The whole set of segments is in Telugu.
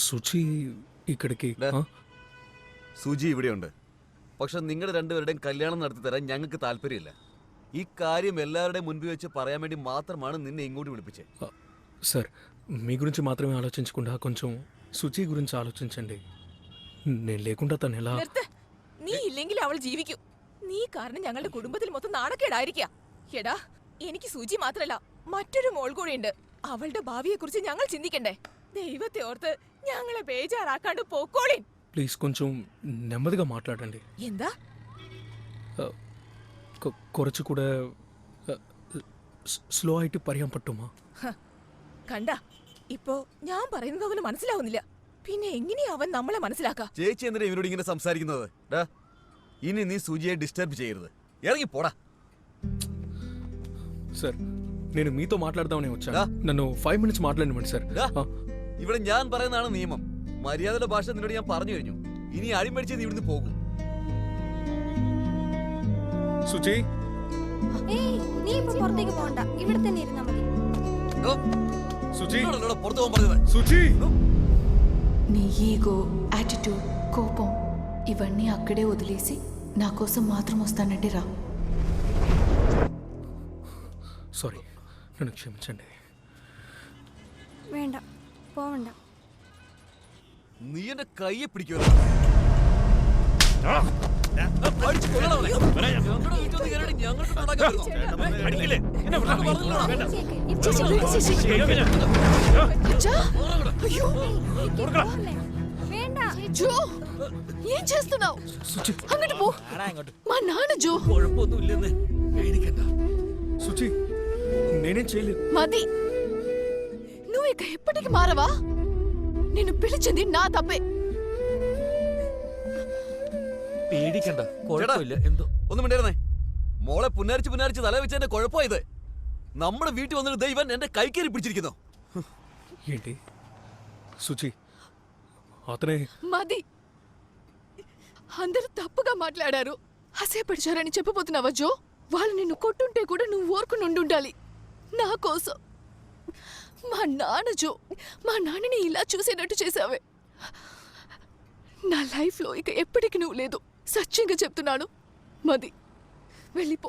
സുചി ഇക്കടക്ക് സുജി ഇവിടെയുണ്ട്. പക്ഷെ നിങ്ങളുടെ രണ്ടുപേരുടെയും കല്യാണം നടത്തി തരാൻ ഞങ്ങൾക്ക് താല്പര്യമില്ല. ഈ കാര്യം എല്ലാവരുടെയും മുൻപിൽ వెచ్చి പറയാൻ വേണ്ടി മാത്രമാണ് నిన్ను ఇంకోటి వినిపించే. సార్ మీ గురించి మాత్రమే ఆలోచించకుండా కొంచెం సుచి గురించి ఆలోచించండి. నేను లేకుండా తను ఎలా? നീ ഇല്ലെങ്കിൽ അവൾ ജീവിക്കും. നീ കാരണം ഞങ്ങളുടെ കുടുംബത്തിൽ മൊത്തം നാണക്കേടായിരിക്കുക. എടാ, എനിക്ക് സുജി മാത്രല്ല മറ്റൊരു മോൾ കൂടിയുണ്ട്. അവളുടെ ഭാവിയെ കുറിച്ച് ഞങ്ങൾ ചിന്തിക്കണ്ടേ? ദൈവത്തെ ഓർത്ത് ഞങ്ങളെ ബേജാറാക്കാണ്ട് പോക്കോളിൻ. ప్లీజ్ కొంచెం నెమ్మదిగా మాట్లాడండి. എന്താ? കുറച്ചുകൂടെ സ്ലോ ആയിട്ട് പറയാൻ പറ്റുമോ? കണ്ട, ഇപ്പോ ഞാൻ പറയുന്നത് അവന് മനസ്സിലാവുന്നില്ല. പിന്നെ എങ്ങനെയാ അവൻ നമ്മളെ മനസ്സിലാക്കാ? ചേച്ചി എന്തിനാ ഇവനോട് ഇങ്ങനെ സംസാരിക്കുന്നത്? ഇനി നീ സുജിയെ ഡിസ്റ്റർബ് ചെയ്യരുത്. ഇറങ്ങി പോടാ. సార్ నేను మీతో మాట్లాడదామని వచ్చాను. నన్ను 5 మినిట్స్ మాట్లాడనివ్వండి సార్. ഇവിടെ ഞാൻ പറയുന്നതാണ് നിയമം. മര്യാദയുടെ ഭാഷ നിന്നോട് ഞാൻ പറഞ്ഞു കഴിഞ്ഞു. ഇനി അടിമടിച്ച് നീ ഇവിടുന്ന് പോകും. സുചി, നീ ഇപ്പോ പുറത്തേക്ക് പോകണ്ട, ഇവിടെ തന്നെ ഇരുന്നാ മതി. సుచి, പുറത്തു പോകാൻ പറഞ്ഞത്. సుచి, నీ ఈగో, యాటిట్యూడ్, కోపం ఇవన్నీ అక్కడే వదిలేసి నా కోసం మాత్రం వస్తానంటే రా. సారీ, నన్ను క్షమించండి. വേണ്ട, പോവണ്ട. നീ എന്റെ കയ്യെ പിടിക്കുക. ఏం చేస్తున్నావు? అంగటి పో. మా నాన్న జో. సుచి, నేనేం చేయలేదు. మది, నువ్వు ఇక ఎప్పటికి మారవా? నిన్ను పిలిచింది నా తప్పే. പേടിക്കണ്ട, കുഴപ്പമില്ല. എന്തോ ഒന്നും മിണ്ടായിരുന്നേ. മോളെ പുന്നാരിച്ച് തല വെച്ച് എന്റെ കുഴപ്പമായത്. നമ്മുടെ വീട്ടിൽ വന്നിട്ട് ദൈവൻ എന്റെ കൈക്കേറി പിടിച്ചിരിക്കുന്നു. ఏంటి సుచి, అతనే? మది, అందరూ తప్పుగా మాట్లాడారు, అసేపడిచారని చెప్పబోతున్నావా జో? వాళ్ళు నిన్ను కొట్టుంటే కూడా నువ్వు ఊరుకుని ఉండాలి నా కోసం. మా నాన్న జో, మా నాన్నని ఇలా చూసేటట్టు చేసావే. నా లైఫ్లో ఇక ఎప్పటికీ నువ్వు లేదు. సత్యంగా చెప్తున్నాను మది, వెళ్ళిపో.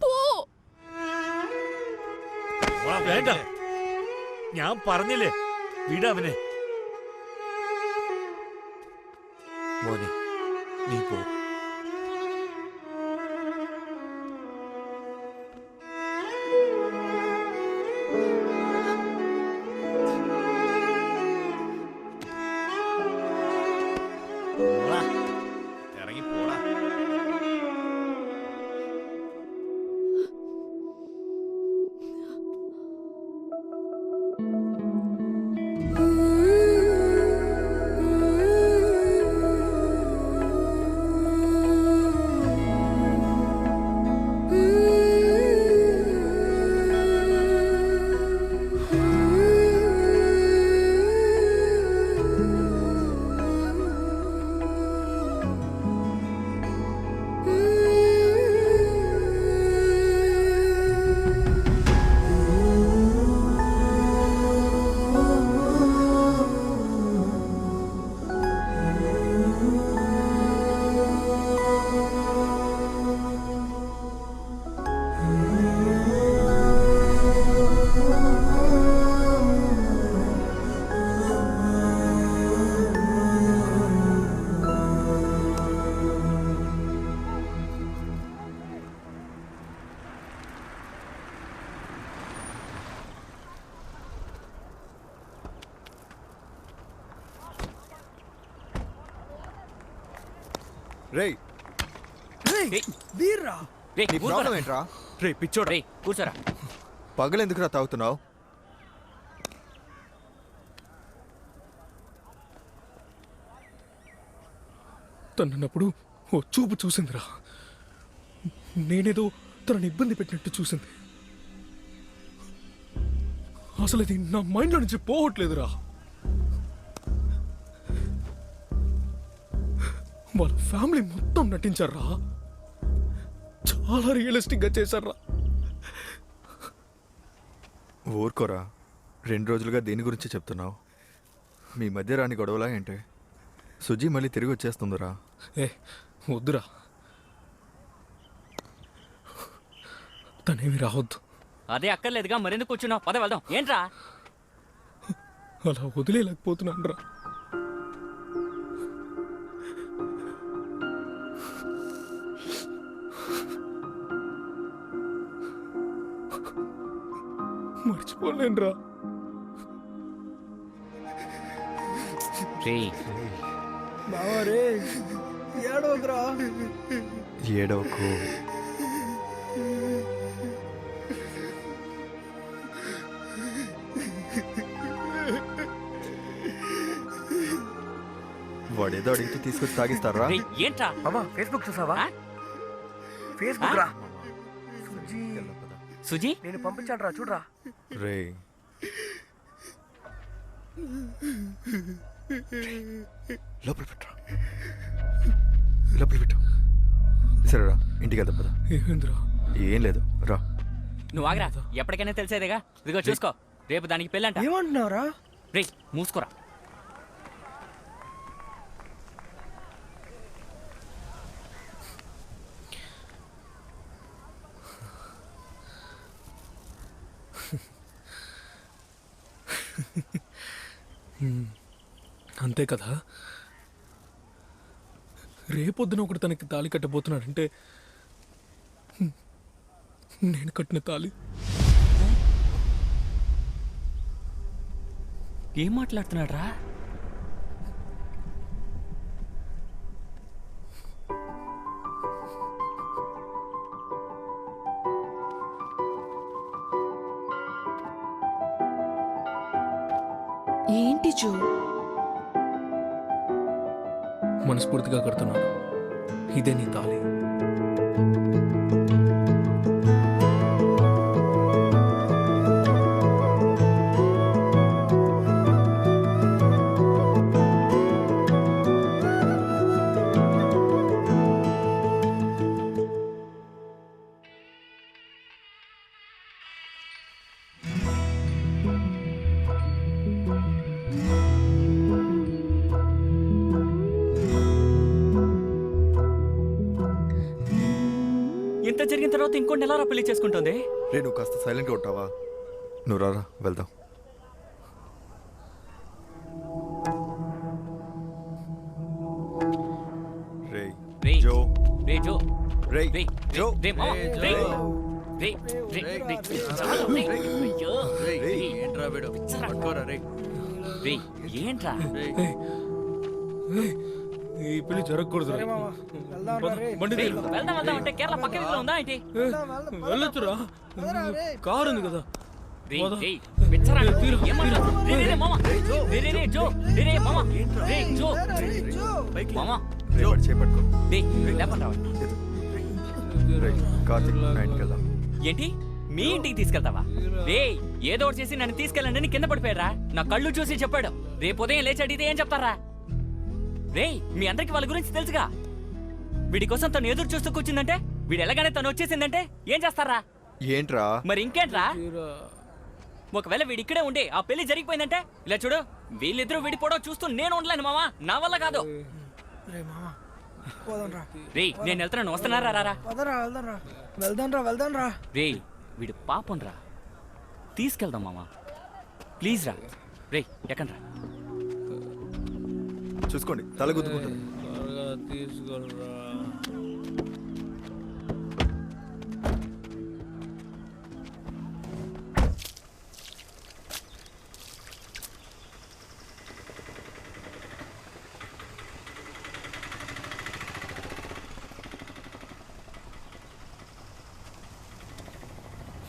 പോ. വേണ്ട, ഞാൻ പറഞ്ഞില്ലേ വിടവനെ. മോനെ, നീ പോ. ഇറങ്ങി പോടാ. రేయ్ వీర్రా, నీ ప్రాబ్లం ఏంట్రా? రే పిచ్చోడా, కూర్చోరా. పగలెందుకురా తాగుతున్నావు? తన్నప్పుడు ఓ చూపు చూసిందిరా. నేనేదో తనని ఇబ్బంది పెట్టినట్టు చూసింది. అసలు ఇది నా మైండ్లో నుంచి పోవట్లేదురా. వాళ్ళ ఫ్యామిలీ మొత్తం నటించారా, చాలా రియలిస్టిక్ గా చేశారా. ఊరుకోరా, 2 రోజులుగా దేని గురించి చెప్తున్నావు? మీ మధ్య రాని గొడవలా ఏంటి? సుజీ మళ్ళీ తిరిగి వచ్చేస్తుందిరా. ఏ వద్దురా, తనేమి రావద్దు. అదే అక్కర్లేదుగా, మరెందుకు కూర్చున్నావు? పద వెళ్దాం. ఏంట్రా? అలా వదిలేయలేకపోతున్నాను రా. మర్చిపోలేను రా. ఏడవకు. వాడేదో అడిగితే తీసుకొచ్చి తాగిస్తారా? రేయ్, ఏంట్రా? మామా ఫేస్బుక్ చూసావా? ఆ? ఫేస్బుక్ ఆ? రా. సుజీ సుజీ? నేను పంపించాను రా, చూడరా. రే, లోపల పెట్టరా, లోపల పెట్టు. సరేరా, ఇంటికి వెళ్దాం పద. ఏమైందిరా? ఏం లేదు, రా. నువ్వు ఆగరా, ఎప్పటికైనా తెలిసేదేగా. ఇదిగో చూసుకో, రేపు దానికి పెళ్ళంట. ఏమంటున్నావురా? రే, మూసుకోరా. అంతే కదా. రేపొద్దున ఒకటి తనకి తాళి కట్టబోతున్నాడంటే నేను కట్టిన తాళి. ఏం మాట్లాడుతున్నాడు రా? ఏంటి జో? మనస్ఫూర్తిగా కడుతున్నాను. ఇదే నీ తాళి. ఇంత జరిగిన తర్వాత ఇంకోటి ఎలా పెళ్లి చేసుకుంటుంది? రే, నువ్వు కాస్త సైలెంట్గా ఉంటావా? నువ్వు రారా, వెళ్దాం. రే రేయ్, జో, రే జో, రే రే జో, రే మామ, రే రే రే రే చాలు, రే. అయ్యో, రే ఏంట్రా? ఏయ్, ఏయ్, ఈ పెళ్లి జరగకూడదు. బండి రే, తీరు. వెళ్దాం వెళ్దాం అంటే కేరళ పక్క వీధిలో ఉందా ఏంటి? వెళ్ళొచ్చురా, కారు ఉంది కదా. రే పోదాం. రే పిచ్చరా, తీరు, ఏం మాట్లాడుతున్నావు? రే రే రే మామ, రే రే రే జో, రే రే మామ, రే జో, మామ, రే వాడు చేపట్టుకో. రే లేపండి రావాలి. రే కార్తిక్, నా ఇంటికి వెళ్దాం. ఏంటి మీ ఇంటికి తీసుకెళ్తావా? రే ఏదో ఒకటి చేసి నన్ను తీసుకెళ్ళండి అని కింద పడిపోయారా? నా కళ్ళు చూసి చెప్పాడు. రేపు ఉదయం లేచి అడిగితే ఏం చెప్తారా? రే మీ అందరికి వాళ్ళ గురించి తెలుసుగా. వీడి కోసం తను ఎదురు చూస్తూ కూర్చుందంటే, వీడు ఎలాగానే తను వచ్చేసిందంటే ఏం చేస్తారా? ఏంట్రా? మరి ఇంకేంట్రా? ఒకవేళ వీడి ఇక్కడే ఉండి ఆ పెళ్లి జరిగిపోయిందంటే, ఇలా చూడు, వీళ్ళిద్దరూ విడిపోవడం చూస్తూ నేను ఉండలేను మావా, నా వల్ల కాదు. రే మామా పోదాం రా. రే నేను వెళ్తున్నాను, వస్తున్నారా? రారా. పదరా, వెళ్దాం రా. రే వీడు పాపం రా, తీసుకెళ్దాం మామా, ప్లీజ్ రా. రే ఎక్కండి రా. చూసుకోండి, తల గుద్దుకుంటుంది.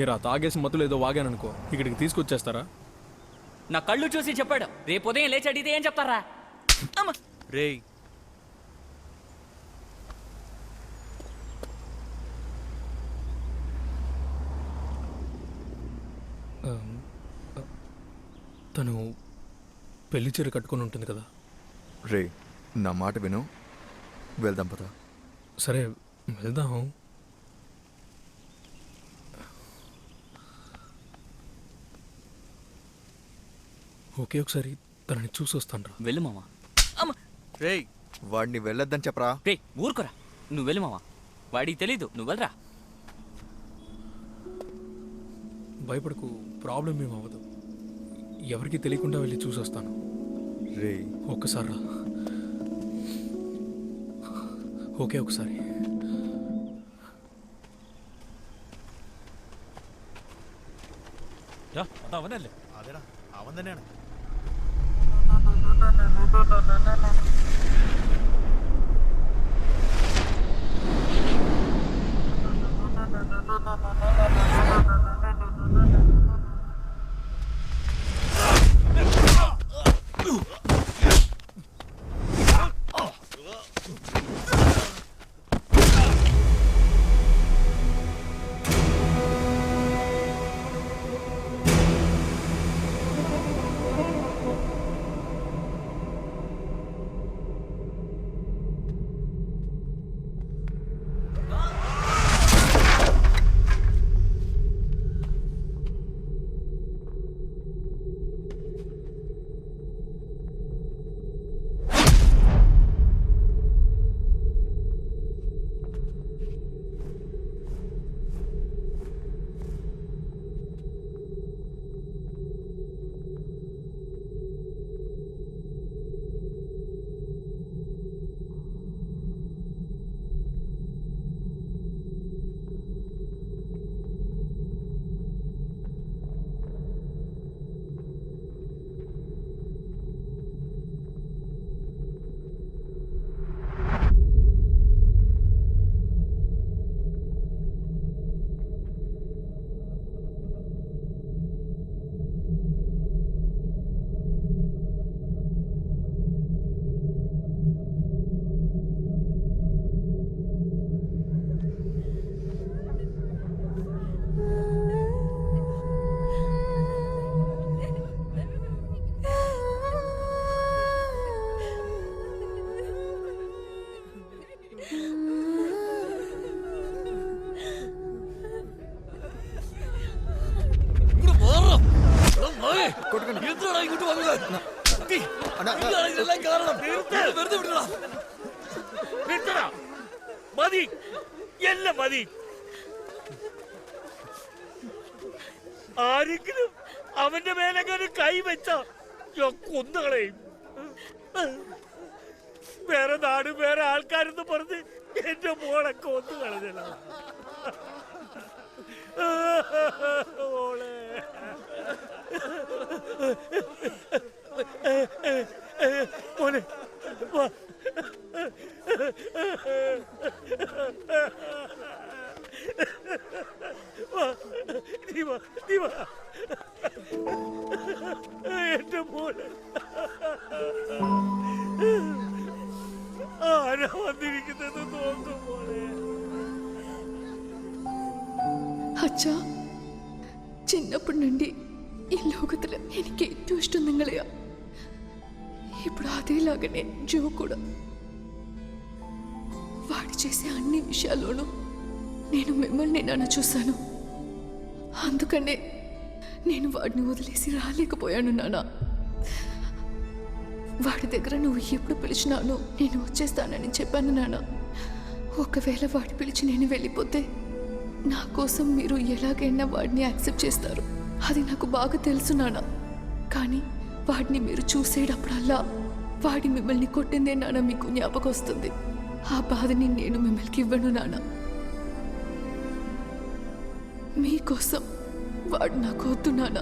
ఇరా, తాగేసి మత్తులు ఏదో వాగాననుకో, ఇక్కడికి తీసుకొచ్చేస్తారా? నా కళ్ళు చూసి చెప్పాడు. రేపు ఉదయం లేచి అడిగితే ఏం చెప్తారా? అమ్మ. రేయ్ తను పెళ్లి చీర కట్టుకొని ఉంటుంది కదా. రే నా మాట విను, వెళ్దాం పద. సరే వెళ్దాం. ఒకే ఒకసారి తనని చూసి వస్తాను రా. వెళ్ళు మావా. రేయ్ వాడిని వెళ్ళొద్దని చెప్పరా. రే ఊరుకోరా, నువ్వు వెళ్ళు మావా. వాడికి తెలీదు, నువ్వు వెళ్ళరా. భయపడకు, ప్రాబ్లం ఏం అవ్వదు. ఎవరికి తెలియకుండా వెళ్ళి చూసి వస్తాను. రేయ్ ఒక్కసారి రా. ఓకే ఒకసారి. അവനല്ലേ അതെടാ അവൻ തന്നെയാണ്. മതി, എല്ലാം മതി. ആരെങ്കിലും അവന്റെ മേലെങ്ങനെ കൈവച്ച കൊന്നുകളയും. വേറെ നാട് വേറെ ആൾക്കാരെന്ന് പറഞ്ഞ് എന്റെ മോളെ കൊന്നു കളഞ്ഞ മോളെ. മോനെ വാ. എന്റെ മോനെ ആരാ വന്നിരിക്കുന്നത് നോക്കും മോനെ. അച്ഛാ, చిన్నప్పటి నుండి ఈ లోకத்துல എനിക്ക് ഏറ്റവും ఇష్టం നിങ്ങളെയാ. ఇప్పుడు అదేలాగానే జో కూడా. వాడు చేసే అన్ని విషయాల్లోనూ నేను మిమ్మల్ని నాన్న చూశాను. అందుకనే నేను వాడిని వదిలేసి రాలేకపోయాను నాన్న. వాడి దగ్గర నువ్వు ఎప్పుడు పిలిచినాను నేను వచ్చేస్తానని చెప్పాను నాన్న. ఒకవేళ వాడి పిలిచి నేను వెళ్ళిపోతే నా కోసం మీరు ఎలాగైనా వాడిని యాక్సెప్ట్ చేస్తారు, అది నాకు బాగా తెలుసు నాన్న. కానీ వాడిని మీరు చూసేటప్పుడల్లా వాడి మిమ్మల్ని కొట్టిందే నాన్న మీకు జ్ఞాపకం వస్తుంది. ఆ బాధని నేను మిమ్మల్ని ఇవ్వను నాన్న. మీకోసం వాడు నాకు వద్దు నాన్న,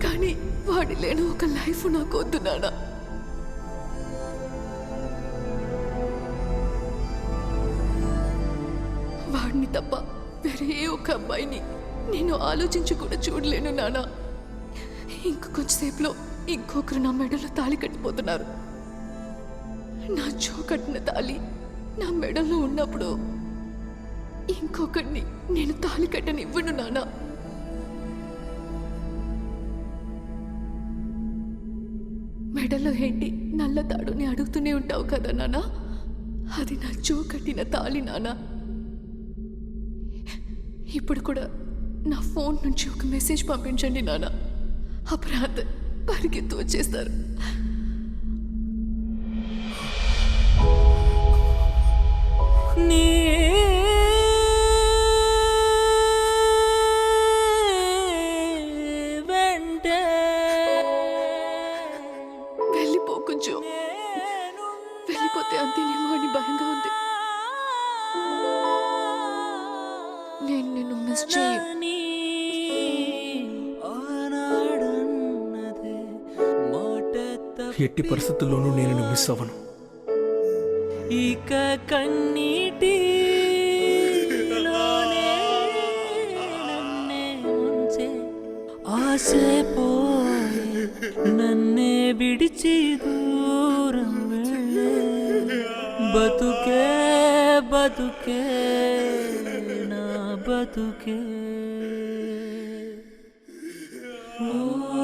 కానీ వాడి లేని ఒక లైఫ్ నాకు వద్దు నాన్న. వాడిని తప్ప వేరే ఏ ఒక అబ్బాయిని నేను ఆలోచించి కూడా చూడలేను నాన్న. ఇంకొంచెంసేపులో ఇంకొకరు నా మెడలో తాళి కట్టిపోతున్నారు. నా జో కట్టిన తాళి నా మెడలో ఉన్నప్పుడు ఇంకొకరిని నేను తాళి కట్టనివ్వను నాన్న. మెడలో ఏంటి నల్ల తాడుని అడుగుతూనే ఉంటావు కదా నాన్న, అది నా జో కట్టిన తాళి నాన్న. ఇప్పుడు కూడా నా ఫోన్ నుంచి ఒక మెసేజ్ పంపించండి నాన్న. అపరాధ పరిగెత్తు వచ్చేస్తారు. నీ వెంటే వెళ్ళిపోకు జో. వెళ్ళిపోతే అంతేనేమో అని భయంగా ఉంది. నేను నిన్ను మిస్ చేయను. ఎట్టి పరిస్థితుల్లోనూ నేను నిన్ను మిస్ అవ్వను. ఇక కన్నీటి ఆసే పోయి నన్నే విడిచి దూరం వెళ్ళే బతుకే బతుకే నా బతుకే ఓ